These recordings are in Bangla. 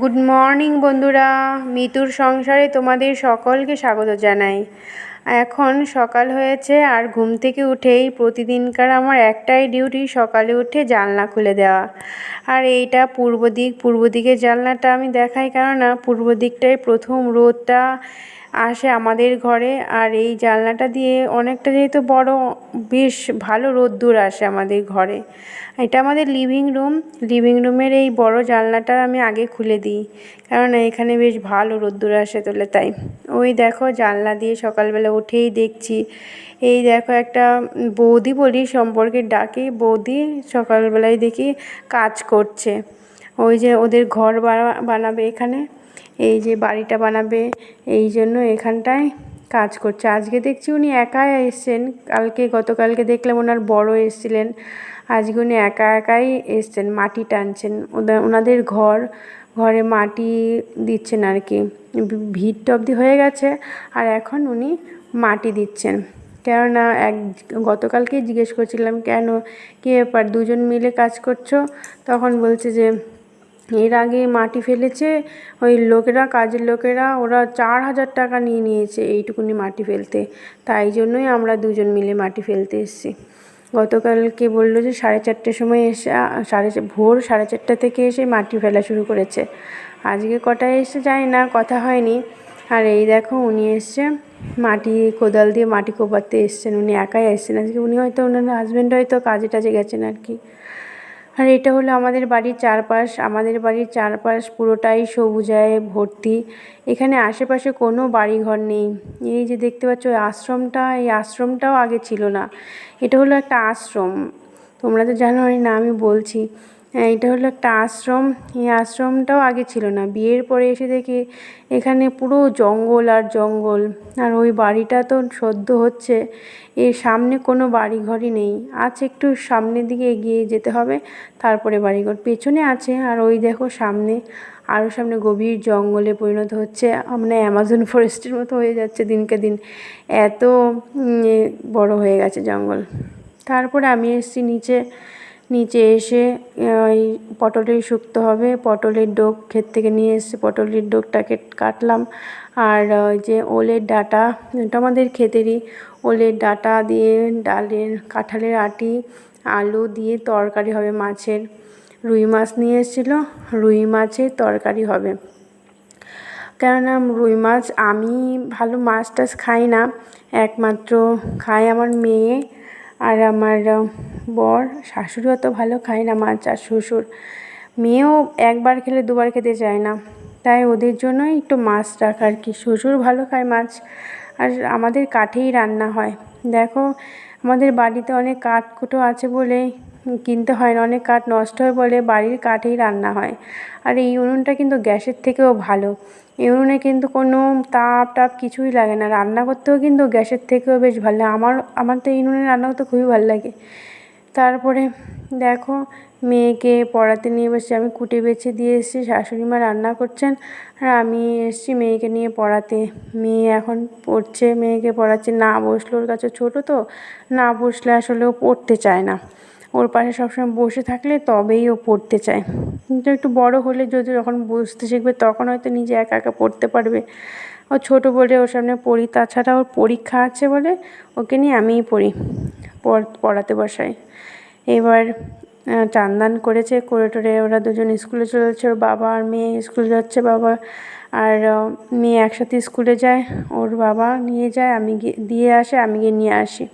গুড মর্নিং বন্ধুরা, মিতুর সংসারে তোমাদের সকলকে স্বাগত জানাই। এখন সকাল হয়েছে আর ঘুম থেকে উঠেই প্রতিদিনকার আমার একটাই ডিউটি, সকালে উঠে জানলা খুলে দেওয়া। আর এইটা পূর্ব দিকের জানলাটা আমি দেখাই, কেননা পূর্ব দিকটায় প্রথম রোদটা আসে আমাদের ঘরে। আর এই জানলাটা দিয়ে অনেকটা যেহেতু বড়, বেশ ভালো রোদ্দুর আসে আমাদের ঘরে। এটা আমাদের লিভিং রুমের এই বড় জানলাটা আমি আগে খুলে দিই, কেননা এখানে বেশ ভালো রোদ্দুর আসে তোলে। তাই ওই দেখো জানলা দিয়ে সকালবেলা উঠেই দেখছি, এই দেখো একটা বৌদি বলি সম্পর্কে ডাকি, বৌদি সকালবেলায় দেখি কাজ করছে। ওই যে ওদের ঘর বানাবে এখানে, এই যে বাড়িটা বানাবে, এই জন্য এখানটায় কাজ করছে। আজকে দেখছি উনি একাই এসছেন, গতকালকে দেখলাম ওনার বড় এসছিলেন, আজকে উনি একাই এসছেন, মাটি টানছেন। ওনাদের ঘরে মাটি দিচ্ছেন আর কি, ভিত অবধি হয়ে গেছে আর এখন উনি মাটি দিচ্ছেন। কেননা গতকালকেই জিজ্ঞেস করছিলাম কেন, কী ব্যাপার দুজন মিলে কাজ করছো? তখন বলছে যে এর আগে মাটি ফেলেছে ওই কাজের লোকেরা, ওরা 4,000 টাকা নিয়েছে এইটুকুনি মাটি ফেলতে, তাই জন্যই আমরা দুজন মিলে মাটি ফেলতে এসেছি। গতকালকে বললো যে 4:30টার সময় এসে ভোর 4:30 থেকে এসে মাটি ফেলা শুরু করেছে। আজকে কটায় এসে জানি না, কথা হয়নি। আর এই দেখো উনি এসছে মাটি কোদাল দিয়ে মাটি কোপাতে এসছেন, উনি একাই এসছেন আজকে। উনি হয়তো ওনার হাজব্যান্ড হয়তো কাজে টাজে গেছেন আর কি। আর এটা হলো আমাদের বাড়ির চারপাশ পুরোটাই সবুজায় ভর্তি। এখানে আশেপাশে কোনো বাড়িঘর নেই। এই যে দেখতে পাচ্ছ এই আশ্রমটাও আগে ছিল না। এটা হলো একটা আশ্রম, তোমরা তো জানো না, আমি বলছি। এটা হলো একটা আশ্রম, এই আশ্রমটাও আগে ছিল না। বিয়ের পরে এসে দেখি এখানে পুরো জঙ্গল আর জঙ্গল। আর ওই বাড়িটা তো সদ্য হচ্ছে, এর সামনে কোনো বাড়িঘরই নেই। আছে একটু সামনের দিকে এগিয়ে যেতে হবে, তারপরে বাড়িঘর পেছনে আছে। আর ওই দেখো আরও সামনে গভীর জঙ্গলে পরিণত হচ্ছে, মানে অ্যামাজন ফরেস্টের মতো হয়ে যাচ্ছে দিনকে দিন, এত বড় হয়ে গেছে জঙ্গল। তারপরে আমি এসেছি নিচে এসে ওই পটলের শুক্তো হবে, পটলের ডোক ক্ষেত থেকে নিয়ে এসে পটলের ডোকটাকে কাটলাম। আর ওই যে ওলের ডাঁটা, এটা আমাদের ক্ষেতেরই, ওলের ডাঁটা দিয়ে কাঁঠালের আটি আলু দিয়ে তরকারি হবে মাছের। রুই মাছ নিয়ে এসেছিলো, রুই মাছের তরকারি হবে। কেননা রুই মাছ, আমি ভালো মাছ টাছ খাই না, একমাত্র খায় আমার মেয়ে আর আমার বর। শাশুড়ি অত ভালো খায় না মাছ, আর শ্বশুর। মেয়েও একবার খেলে দুবার খেতে চায় না, তাই ওদের জন্যই একটু মাছ রাখা আর কি। শ্বশুর ভালো খায় মাছ। আর আমাদের কাঠেই রান্না হয়। দেখো আমাদের বাড়িতে অনেক কাঠকুটো আছে বলে কিনতে হয় না, অনেক কাঠ নষ্ট হয় বলে বাড়ির কাঠেই রান্না হয়। আর এই উনুনটা কিন্তু গ্যাসের থেকেও ভালো, এই উনুনে কিন্তু কোনো তাপ কিছুই লাগে না, রান্না করতেও কিন্তু গ্যাসের থেকেও বেশ ভালো লাগে। আমার তো এই উনুনে রান্না করতে খুবই ভালো লাগে। তারপরে দেখো মেয়েকে পড়াতে নিয়ে বসে, আমি কুটে বেছে দিয়ে এসেছি, শাশুড়ি মা রান্না করছেন আর আমি এসেছি মেয়েকে নিয়ে পড়াতে। মেয়ে এখন পড়ছে, মেয়েকে পড়াচ্ছে, না বসলে, ওর কাছে ছোটো তো, না বসলে আসলে ও পড়তে চায় না। ওর পাশে সবসময় বসে থাকলে তবেই ও পড়তে চায়, কিন্তু একটু বড় হলে যখন বসতে শিখবে তখন হয়তো নিজে একা একা পড়তে পারবে। ও ছোটো বলে ওর সামনে পড়ি, তাছাড়া ওর পরীক্ষা আছে বলে ওকে নিয়ে আমিই পড়াতে বসাই। এবার চান করেছে, করে টোরে ওরা দুজন স্কুলে চলে যাচ্ছে, ওর বাবা আর মেয়ে স্কুলে যাচ্ছে। বাবা আর মেয়ে একসাথে স্কুলে যায়, ওর বাবা নিয়ে যায়, আমি গিয়ে দিয়ে আসে, আমি গিয়ে নিয়ে আসি।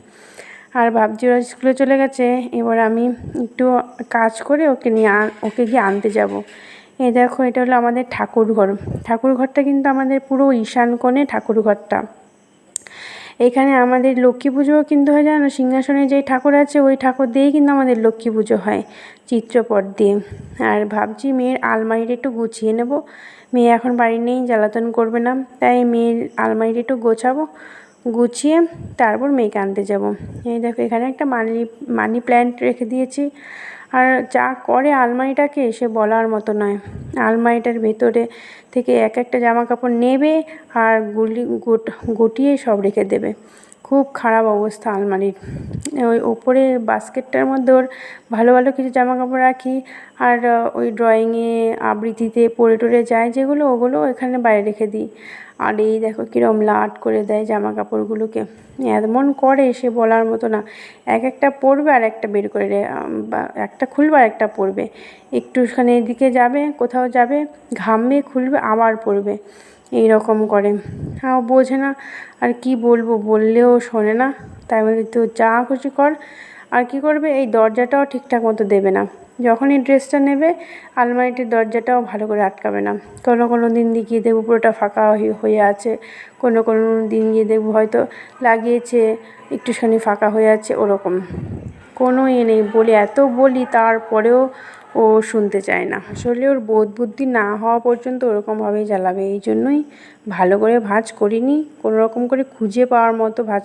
আর ভাবছি ওরা স্কুলে চলে গেছে, এবার আমি একটু কাজ করে ওকে গিয়ে আনতে যাব। এই দেখো এটা হলো আমাদের ঠাকুরঘরটা কিন্তু আমাদের পুরো ঈশান কোণে ঠাকুরঘরটা। এখানে আমাদের লক্ষ্মী পুজোও কিন্তু হয়, জানো, সিংহাসনে যেই ঠাকুর আছে ওই ঠাকুর দিয়েই কিন্তু আমাদের লক্ষ্মী পুজো হয়, চিত্রপট দিয়ে। আর ভাবছি মেয়ের আলমারিটা একটু গুছিয়ে নেব, মেয়ে এখন বাড়ি নেই, জ্বালাতন করবে না, তাই মেয়ের আলমারিটা একটু গুছিয়ে তারপর মেয়েকে আনতে যাব। এই দেখো এখানে একটা মানি প্ল্যান্ট রেখে দিয়েছি। আর যা করে আলমারিটাকে সে বলার মতো নয়। আলমারিটার ভেতরে থেকে এক একটা জামা কাপড় নেবে আর গুটিয়ে সব রেখে দেবে, খুব খারাপ অবস্থা আলমারির। ওই ওপরে বাস্কেটটার মধ্যে ওর ভালো ভালো কিছু জামা কাপড় রাখি, আর ওই ড্রয়িংয়ে আবৃত্তিতে পরে টরে যায় যেগুলো, ওগুলো এখানে বাইরে রেখে দিই। আর এই দেখো কীরকম লাট করে দেয় জামা কাপড়গুলোকে, এমন করে সে বলার মতো না। একটা পরবে আর একটা বের করে বা একটা খুলবে আর একটা পরবে, একটুখানি এদিকে যাবে, কোথাও যাবে, ঘামবে, খুলবে, আবার পরবে, এই রকম করে। ও বোঝে না, আর কি বলবো, বললেও শোনে না। তাই বলি তো যা খুশি কর। আর কি করবে, এই দরজাটাও ঠিকঠাক মতো দেবে না। যখনই ড্রেসটা নেবে আলমারিটির দরজাটাও ভালো করে আটকাবে না। কোনো দিন গিয়ে দেখবো পুরোটা ফাঁকা হয়ে আছে, কোনো দিন গিয়ে দেখবো হয়তো লাগিয়েছে, একটুখানি ফাঁকা হয়ে আছে, ওরকম কোনো নেই। এত বলি তারপরেও ও শুনতে চায় না। আসলে ওর বোধ বুদ্ধি না হওয়া পর্যন্ত ওরকমভাবেই জ্বালাবে। এই জন্যই ভালো করে ভাঁজ করিনি, কোনো রকম করে খুঁজে পাওয়ার মতো ভাঁজ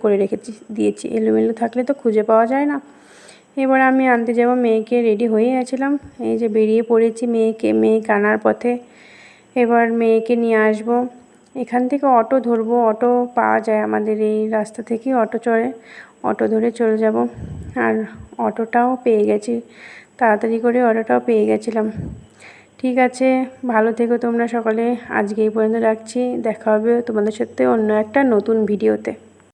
করে দিয়েছি। এলোমেলো থাকলে তো খুঁজে পাওয়া যায় না। এবার আমি আনতে যাব, মেয়েকে রেডি হয়ে গেছিলাম, এই যে বেরিয়ে পড়েছি মেয়েকে আনার পথে। এবার মেয়েকে নিয়ে আসব, এখান থেকে অটো ধরবো, অটো পাওয়া যায় আমাদের এই রাস্তা থেকে, অটো ধরে চলে যাব। আর অটোটাও পেয়ে গেছি, তাড়াতাড়ি করে অটোটাও পেয়ে গেছিলাম। ঠিক আছে, ভালো থেকো তোমরা সকলে। আজকে এই পর্যন্ত রাখছি, দেখা হবে তোমাদের সাথে অন্য একটা নতুন ভিডিওতে।